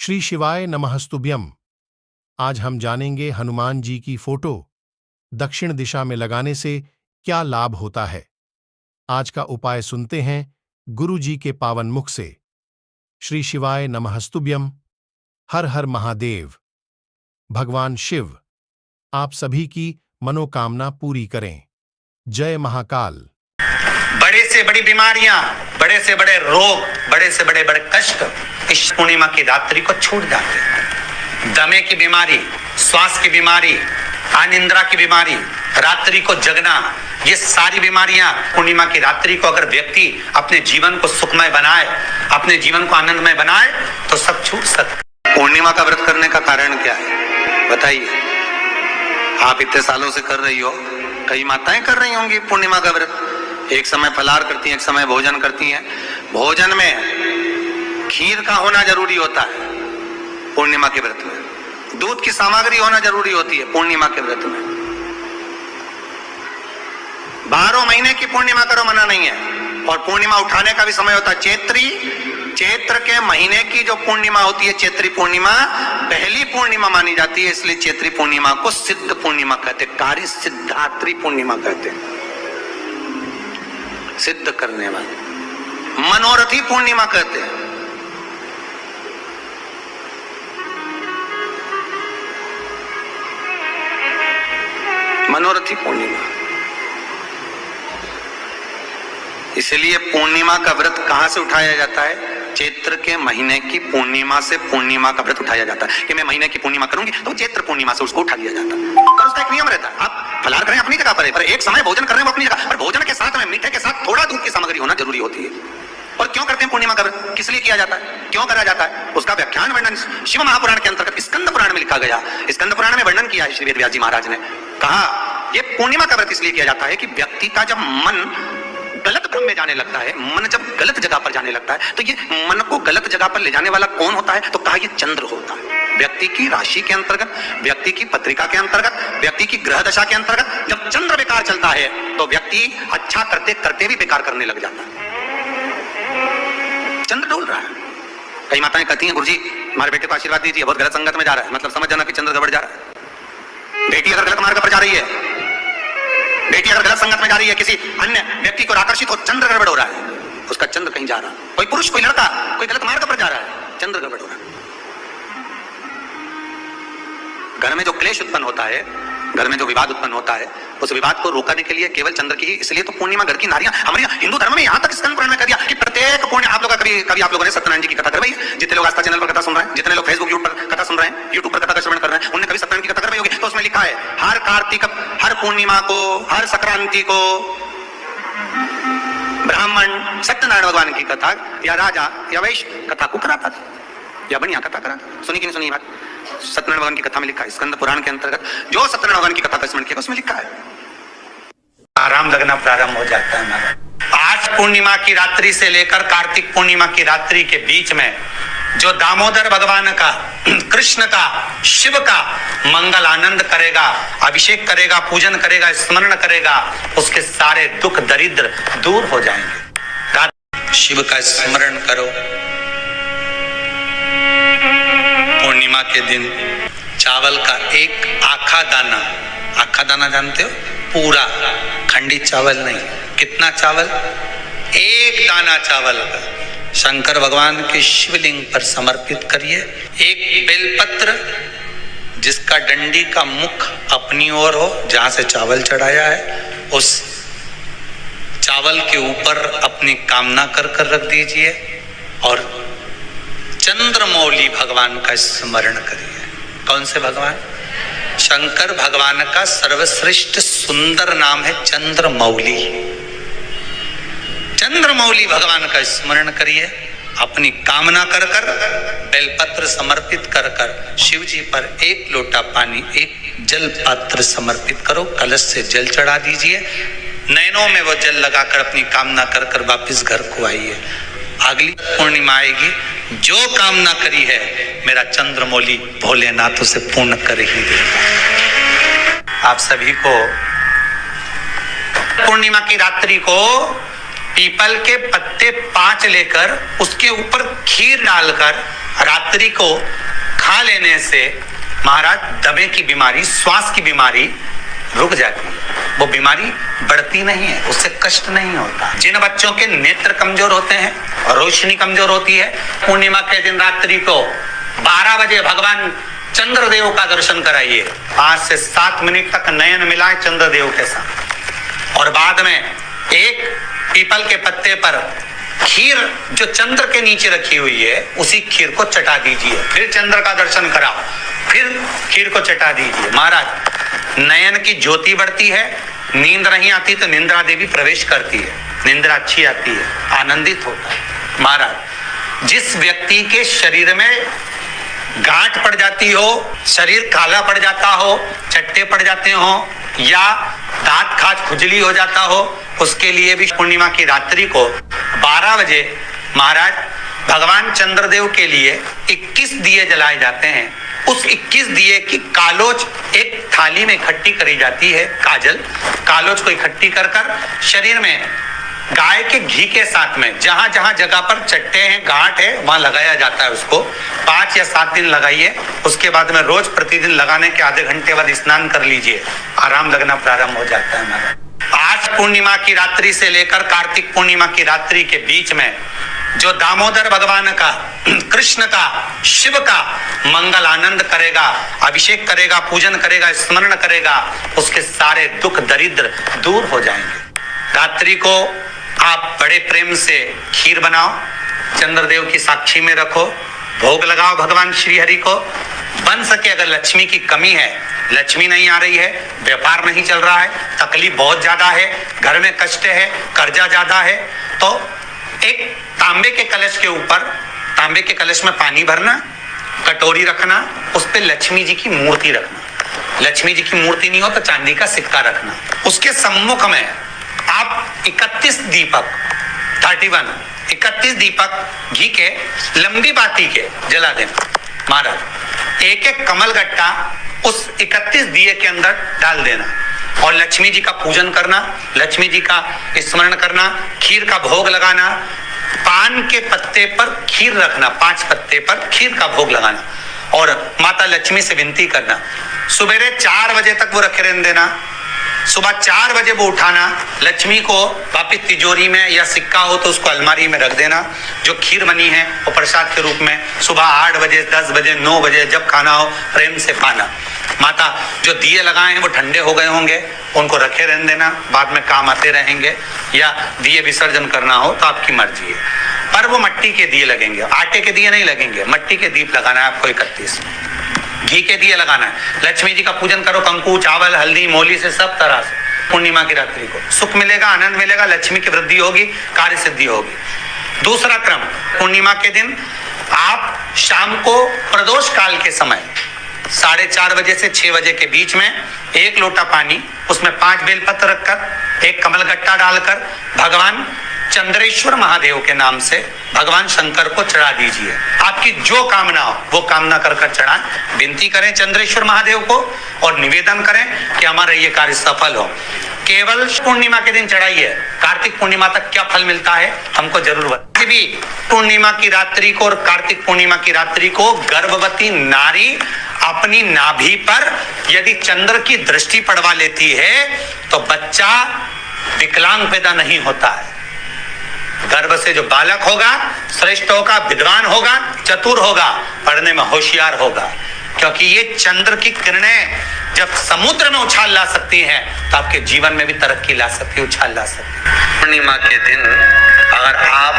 श्री शिवाय नमस्तुभ्यम। आज हम जानेंगे हनुमान जी की फोटो दक्षिण दिशा में लगाने से क्या लाभ होता है। आज का उपाय सुनते हैं गुरु जी के पावन मुख से। श्री शिवाय नमस्तुभ्यम। हर हर महादेव। भगवान शिव आप सभी की मनोकामना पूरी करें। जय महाकाल। बड़े से बड़ी बीमारियां, बड़े से बड़े रोग, बड़े से बड़े कष्ट इस पूर्णिमा की रात्रि को छूट जाते हैं। दमे की बीमारी, श्वास की बीमारी, अनिद्रा की बीमारी, रात्रि को जगना, ये सारी बीमारियां पूर्णिमा की रात्रि को अगर व्यक्ति अपने जीवन को सुखमय बनाए, अपने जीवन को आनंदमय बनाए तो सब छूट सकते। पूर्णिमा का व्रत करने का कारण क्या है बताइए? आप इतने सालों से कर रही हो, कई माताएं कर रही होंगी पूर्णिमा का व्रत। एक समय फलाहार करती हैं, एक समय भोजन करती हैं। भोजन में खीर का होना जरूरी होता है पूर्णिमा के व्रत में। दूध की सामग्री होना जरूरी होती है पूर्णिमा के व्रत में। 12 महीने की पूर्णिमा करो, मना नहीं है। और पूर्णिमा उठाने का भी समय होता है चैत्री। चैत्र के महीने की जो पूर्णिमा होती है, चैत्री पूर्णिमा पहली पूर्णिमा मानी जाती है, इसलिए चैत्री पूर्णिमा को सिद्ध पूर्णिमा कहते हैं, कार्य सिद्धात्री पूर्णिमा कहते हैं। सिद्ध करने वाली मनोरथी पूर्णिमा कहते हैं। मनोरथी पूर्णिमा। इसलिए पूर्णिमा का व्रत कहां से उठाया जाता है? चैत्र के महीने की पूर्णिमा से पूर्णिमा का व्रत उठाया जाता है कि मैं महीने की पूर्णिमा करूंगी तो चैत्र पूर्णिमा से उसको उठा लिया जाता है। और उसका एक नियम रहता है, आप फलाहार करें अपनी जगह पर एक समय भोजन कर रहे हैं वो अपनी जगह पर, भोजन के साथ में मीठे के साथ थोड़ा दूध की सामग्री होना जरूरी होती है। और क्यों करते हैं पूर्णिमा का व्रत? किस लिए किया जाता है, क्यों करा जाता है? उसका व्याख्यान वर्णन शिव महापुराण के अंतर्गत स्कंद पुराण में लिखा गया। स्कंद पुराण में वर्णन किया है श्री वेद व्यास जी महाराज ने। कहा ये पूर्णिमा का व्रत इसलिए किया जाता है कि व्यक्ति का जब मन गलत भ्रम में जाने लगता है, मन जब गलत जगह पर जाने लगता है, तो ये मन को गलत जगह पर ले जाने वाला कौन होता है? तो कहा ये चंद्र होता है। व्यक्ति की राशि के अंतर्गत, व्यक्ति की पत्रिका के अंतर्गत, व्यक्ति की ग्रह दशा के अंतर्गत जब चंद्र बेकार चलता है तो व्यक्ति अच्छा करते करते भी बेकार करने लग जाता है। चंद्र डोल रहा है। कई माताएं कहती हैं गुरुजी हमारे बेटे को आशीर्वाद दीजिए, बहुत गलत संगत में जा रहा है, मतलब समझ जाना कि चंद्र गड़बड़ जा रहा है। बेटी अगर गलत मार्ग पर जा रही है, बेटी अगर गलत संगत में जा रही है, किसी अन्य व्यक्ति को आकर्षित हो, चंद्र गड़बड़ हो रहा है, उसका चंद्र कहीं जा रहा है। कोई पुरुष, कोई लड़का, कोई गलत मार्ग पर जा रहा है, चंद्र गड़बड़ हो रहा है। घर में जो क्लेश उत्पन्न होता है, घर में जो विवाद उत्पन्न होता है, उस विवाद को रोकने के लिए केवल चंद्र की ही, इसलिए तो पूर्णिमा घर की नारियां हमारे हिंदू धर्म में यहां तक स्कंद पुराण में कह दिया कि प्रत्येक पूर्णिमा, आप लोग कभी आप लोगों ने सत्यनारायण जी की कथा करवाई है? जितने लोग आस्था चैनल पर कथा सुन रहे हैं, जितने लोग फेसबुक यूट्यूब पर कथा सुन रहे हैं, यूट्यूब पर कथा का श्रवण कर रहे हैं, उन्होंने कभी सत्यनारायण की कथा करवाई होगी? तो उसमें लिखा है हर कार्तिक, हर पूर्णिमा को, हर संक्रांति को ब्राह्मण सत्यनारायण भगवान की कथा या राजा या वैश्य कथा को कराता था, या बढ़िया कथा कराता। सुनी कि नहीं सुनी बात? सत्यनारायण भगवान की कथा में लिखा है, स्कंद पुराण के अंतर्गत जो सत्यनारायण भगवान की कथा का स्मरण किया उसमें लिखा है। आराम लगना प्रारंभ हो जाता है हमारा। आज पूर्णिमा की रात्रि से लेकर कार्तिक पूर्णिमा की रात्रि के बीच में जो दामोदर भगवान का, कृष्ण का, शिव का मंगल आनंद करेगा, अभिषेक करेगा, पूजन करेगा, स्मरण करेगा, उसके सारे दुख दरिद्र दूर हो जाएंगे। शिव का स्मरण करो। पूर्णिमा के दिन चावल का एक आखा दाना जानते हो? पूरा, खंडित चावल नहीं। कितना चावल? एक दाना चावल का शंकर भगवान के शिवलिंग पर समर्पित करिए। एक बेलपत्र जिसका डंडी का मुख अपनी ओर हो, जहां से चावल चढ़ाया है, उस चावल के ऊपर अपनी कामना कर रख दीजिए और चंद्रमौली भगवान का स्मरण करिए। कौन से भगवान? शंकर भगवान का सर्वश्रेष्ठ सुंदर नाम है चंद्रमौली। चंद्रमौली भगवान का स्मरण करिए। अपनी कामना कर बेलपत्र समर्पित कर शिव जी पर एक लोटा पानी, एक जल पात्र समर्पित करो, कलश से जल चढ़ा दीजिए। नैनों में वो जल लगाकर अपनी कामना कर वापिस घर को आइए। अगली पूर्णिमा आएगी, जो कामना करी है मेरा चंद्रमौली भोलेनाथ उसे पूर्ण कर ही देगा। आप सभी को पूर्णिमा की रात्रि को पीपल के पत्ते 5 लेकर उसके ऊपर खीर डालकर रात्रि को खा लेने से महाराज दमे की बीमारी, श्वास की बीमारी रुक जाती है। वो बीमारी बढ़ती नहीं है, उससे कष्ट नहीं होता। जिन बच्चों के नेत्र कमजोर होते हैं और रोशनी कमजोर होती है, पूर्णिमा के दिन रात्रि को 12 बजे भगवान चंद्रदेव का दर्शन कराइए। 5 से 7 मिनट तक नयन मिलाए चंद्रदेव के साथ और बाद में एक पीपल के पत्ते पर खीर जो चंद्र के नीचे रखी हुई है उसी खीर को चटा दीजिए। फिर चंद्र का दर्शन कराओ, फिर खीर को चटा दीजिए। महाराज नयन की ज्योति बढ़ती है, नींद नहीं आती तो निंद्रा देवी प्रवेश करती है, निंद्रा अच्छी आती है, आनंदित होता है। महाराज जिस व्यक्ति के शरीर में गांठ पड़ जाती हो, शरीर काला पड़ जाता हो, चट्टे पड़ जाते हो या दांत खाज खुजली हो जाता हो, उसके लिए भी पूर्णिमा की रात्रि को 12 बजे महाराज भगवान चंद्रदेव के लिए 21 दिए जलाए जाते हैं। उस 21 दिए की कालोज एक थाली में इकट्ठी करी जाती है। कालोज को इकट्ठी कर शरीर में गाय के घी के साथ में जहां जहां जगह पर चट्टे हैं, गांठ है, वहां लगाया जाता है। उसको 5 या 7 दिन लगाइए। उसके बाद में रोज प्रतिदिन लगाने के आधे घंटे बाद स्नान कर लीजिए, आराम लगना प्रारंभ हो जाता है। हमारा आज पूर्णिमा की रात्रि से लेकर कार्तिक पूर्णिमा की रात्रि के बीच में जो दामोदर भगवान का, कृष्ण का, शिव का मंगल आनंद करेगा, अभिषेक करेगा, पूजन करेगा, स्मरण करेगा, उसके सारे दुख दरिद्र दूर हो जाएंगे। रात्रि को आप बड़े प्रेम से खीर बनाओ, चंद्रदेव की साक्षी में रखो, भोग लगाओ भगवान श्री हरि को। बन सके अगर लक्ष्मी की कमी है, लक्ष्मी नहीं आ रही है, व्यापार नहीं चल रहा है, तकलीफ बहुत ज्यादा है, घर में कष्ट है, कर्जा ज्यादा है, तो एक तांबे के कलश के ऊपर, तांबे के कलश में पानी भरना, कटोरी रखना, उस पे लक्ष्मी जी की मूर्ति रखना। लक्ष्मी जी की मूर्ति नहीं हो तो चांदी का सिक्का रखना। उसके सम्मुख में आप 31 दीपक घी के लंबी बाती के जला देना। महाराज एक एक कमल गट्टा उस 31 दिए के अंदर डाल देना और लक्ष्मी जी का पूजन करना, लक्ष्मी जी का स्मरण करना, खीर का भोग लगाना, पान के पत्ते पर खीर रखना, 5 पत्ते पर खीर का भोग लगाना और माता लक्ष्मी से विनती करना। सुबेरे 4 बजे तक वो रखे रहने देना, सुबह 4 बजे वो उठाना, लक्ष्मी को वापिस तिजोरी में या सिक्का हो तो उसको अलमारी में रख देना। जो खीर बनी है वो प्रसाद के रूप में सुबह 8 बजे, 10 बजे, 9 बजे जब खाना हो प्रेम से पाना। माता जो दिए लगाए हैं वो ठंडे हो गए होंगे, उनको रखे रहने देना, बाद में काम आते रहेंगे, या दिए विसर्जन करना हो तो आपकी मर्जी है। पर वो मिट्टी के दिए लगेंगे, आटे के दिए नहीं लगेंगे, मिट्टी के दीप लगाना है आपको। 31 घी के दिए लगाना है। लक्ष्मी जी का पूजन करो, कंकु, चावल, हल्दी, मोली से, सब तरह से। पूर्णिमा की रात्रि को सुख मिलेगा, आनंद मिलेगा, लक्ष्मी की वृद्धि होगी, कार्य सिद्धि होगी। दूसरा क्रम, पूर्णिमा के दिन आप शाम को प्रदोष काल के समय 4:30 बजे से 6 बजे के बीच में 1 लोटा पानी, उसमें 5 बेलपत्र रखकर, 1 कमल गट्टा डालकर भगवान चंद्रेश्वर महादेव के नाम से भगवान शंकर को चढ़ा दीजिए। आपकी जो कामना हो वो कामना कर चढ़ाएं, विनती करें चंद्रेश्वर महादेव को और निवेदन करें कि हमारा ये कार्य सफल हो। केवल पूर्णिमा के दिन चढ़ाइए, कार्तिक पूर्णिमा तक क्या फल मिलता है हमको जरूर बताइए। भी पूर्णिमा की रात्रि को और कार्तिक पूर्णिमा की रात्रि को गर्भवती नारी अपनी नाभि पर यदि चंद्र की दृष्टि पड़वा लेती है तो बच्चा विकलांग पैदा नहीं होता है। गर्भ से जो बालक होगा श्रेष्ठ होगा, विद्वान होगा, चतुर होगा, पढ़ने में होशियार होगा, क्योंकि ये चंद्र की किरणें जब समुद्र में उछाल ला सकती हैं तो आपके जीवन में भी तरक्की ला सकती है, उछाल ला सकती है। पूर्णिमा के दिन अगर आप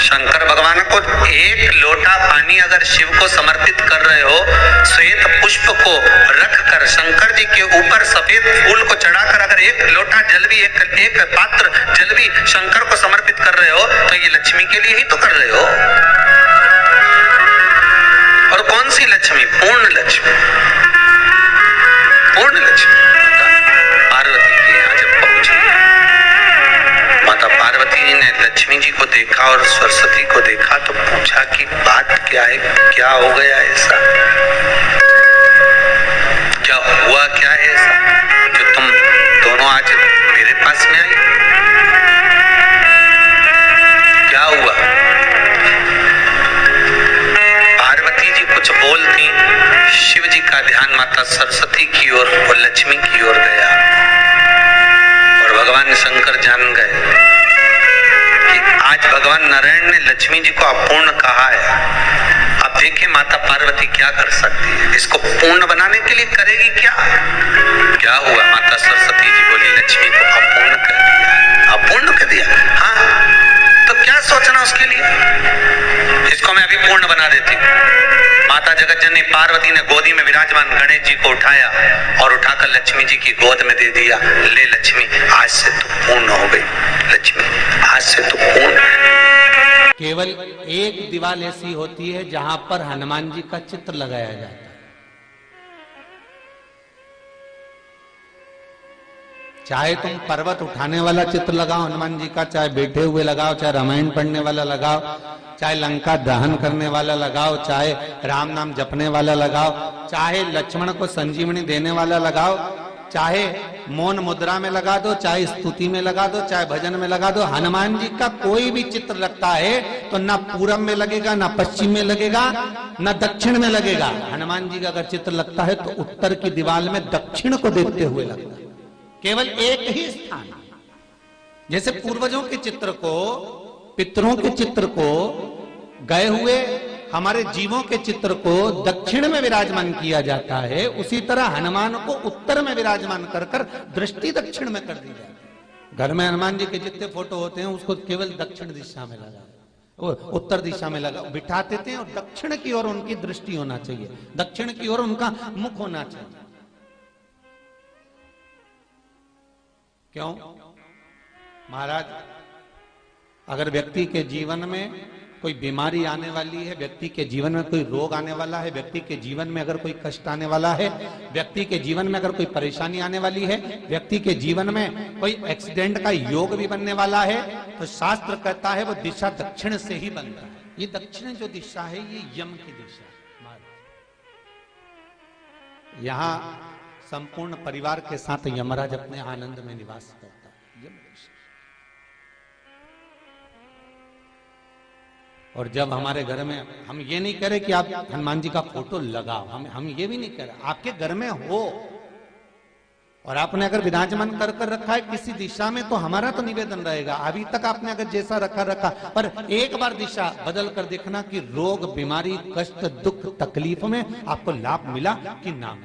शंकर भगवान को 1 लोटा पानी अगर शिव को समर्पित कर रहे हो, श्वेत पुष्प को रखकर शंकर जी के ऊपर सफेद फूल को चढ़ाकर अगर 1 लोटा जल भी, एक पात्र जल भी शंकर को समर्पित कर रहे हो तो ये लक्ष्मी के लिए ही तो कर रहे हो। और कौन सी लक्ष्मी? पूर्ण लक्ष्मी। पूर्ण लक्ष्मी पार्वती के यहाँ जब पहुंची, माता पार्वती जी ने लक्ष्मी जी को देखा और सरस्वती को देखा तो पूछा कि बात क्या है, क्या हो गया ऐसा, क्या हुआ, क्या है ऐसा जो तुम दोनों आज मेरे पास में आई? माता सरस्वती की ओर और लक्ष्मी की ओर गया और भगवान शंकर जान गए कि आज भगवान नारायण ने लक्ष्मी जी को अपूर्ण कहा है। अब देखिए माता पार्वती क्या कर सकती है, इसको पूर्ण बनाने के लिए करेगी क्या। क्या हुआ, माता सरस्वती जी बोली लक्ष्मी को अपूर्ण कर दिया। अपूर्ण कर दिया, हाँ, तो क्या सोचना उसके लिए, इसको मैं अभी पूर्ण बना देती हूँ। माता जगत जननी पार्वती ने गोदी में विराजमान गणेश जी को उठाया और उठाकर लक्ष्मी जी की गोद में दे दिया। ले लक्ष्मी, आज से तू पूर्ण हो गई। लक्ष्मी, आज से तू पूर्ण है। केवल एक दीवार ऐसी होती है जहां पर हनुमान जी का चित्र लगाया जाता है। चाहे तुम पर्वत उठाने वाला चित्र लगाओ हनुमान जी का, चाहे बैठे हुए लगाओ, चाहे रामायण पढ़ने वाला लगाओ, चाहे लंका दहन करने वाला लगाओ, चाहे राम नाम जपने वाला लगाओ, चाहे लक्ष्मण को संजीवनी देने वाला लगाओ, चाहे मौन मुद्रा में लगा दो, चाहे स्तुति में लगा दो, चाहे भजन में लगा दो। हनुमान जी का कोई भी चित्र लगता है तो ना पूरब में लगेगा, ना पश्चिम में लगेगा, ना दक्षिण में लगेगा। हनुमान जी का अगर चित्र लगता है तो उत्तर की दीवार में दक्षिण को देखते हुए लगता है, केवल एक ही स्थान। जैसे पूर्वजों के चित्र को, पितरों के चित्र को, गए हुए हमारे जीवों के चित्र को दक्षिण में विराजमान किया जाता है, उसी तरह हनुमान को उत्तर में विराजमान कर कर दृष्टि दक्षिण में कर दी जाती है। घर में हनुमान जी के जितने फोटो होते हैं उसको केवल दक्षिण दिशा में लगा, उत्तर दिशा में लगा बिठा देते हैं और दक्षिण की ओर उनकी दृष्टि होना चाहिए, दक्षिण की ओर उनका मुख होना चाहिए। क्यों महाराज, अगर व्यक्ति के जीवन में कोई बीमारी आने वाली है, व्यक्ति के जीवन में कोई रोग आने वाला है, व्यक्ति के जीवन में अगर कोई कष्ट आने वाला है, व्यक्ति के जीवन में अगर कोई परेशानी आने वाली है, व्यक्ति के जीवन में कोई एक्सीडेंट का योग भी बनने वाला है, तो शास्त्र कहता है वो दिशा दक्षिण से ही बनता है। ये दक्षिण जो दिशा है ये यम की दिशा है। यहां संपूर्ण परिवार के साथ यमराज अपने आनंद में निवास करता है, यम दिशा। और जब हमारे घर में, हम ये नहीं कह रहे कि आप हनुमान जी का फोटो लगाओ, हम ये भी नहीं कह रहे, आपके घर में हो और आपने अगर विराजमान कर कर रखा है किसी दिशा में, तो हमारा तो निवेदन रहेगा, अभी तक आपने अगर जैसा रखा, पर एक बार दिशा बदल कर देखना कि रोग, बीमारी, कष्ट, दुख, तकलीफ में आपको लाभ मिला कि ना।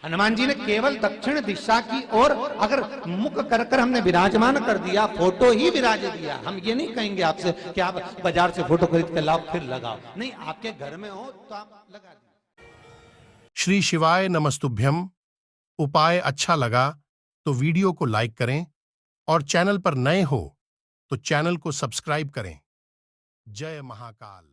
हनुमान जी ने केवल दक्षिण दिशा की ओर अगर मुख कर कर हमने विराजमान कर दिया, फोटो ही विराज दिया। हम ये नहीं कहेंगे आपसे कि आप बाजार से फोटो खरीद कर लाओ फिर लगाओ, नहीं, आपके घर में हो तो आप लगा दीजिए। श्री शिवाय नमस्तुभ्यम। उपाय अच्छा लगा तो वीडियो को लाइक करें और चैनल पर नए हो तो चैनल को सब्सक्राइब करें। जय महाकाल।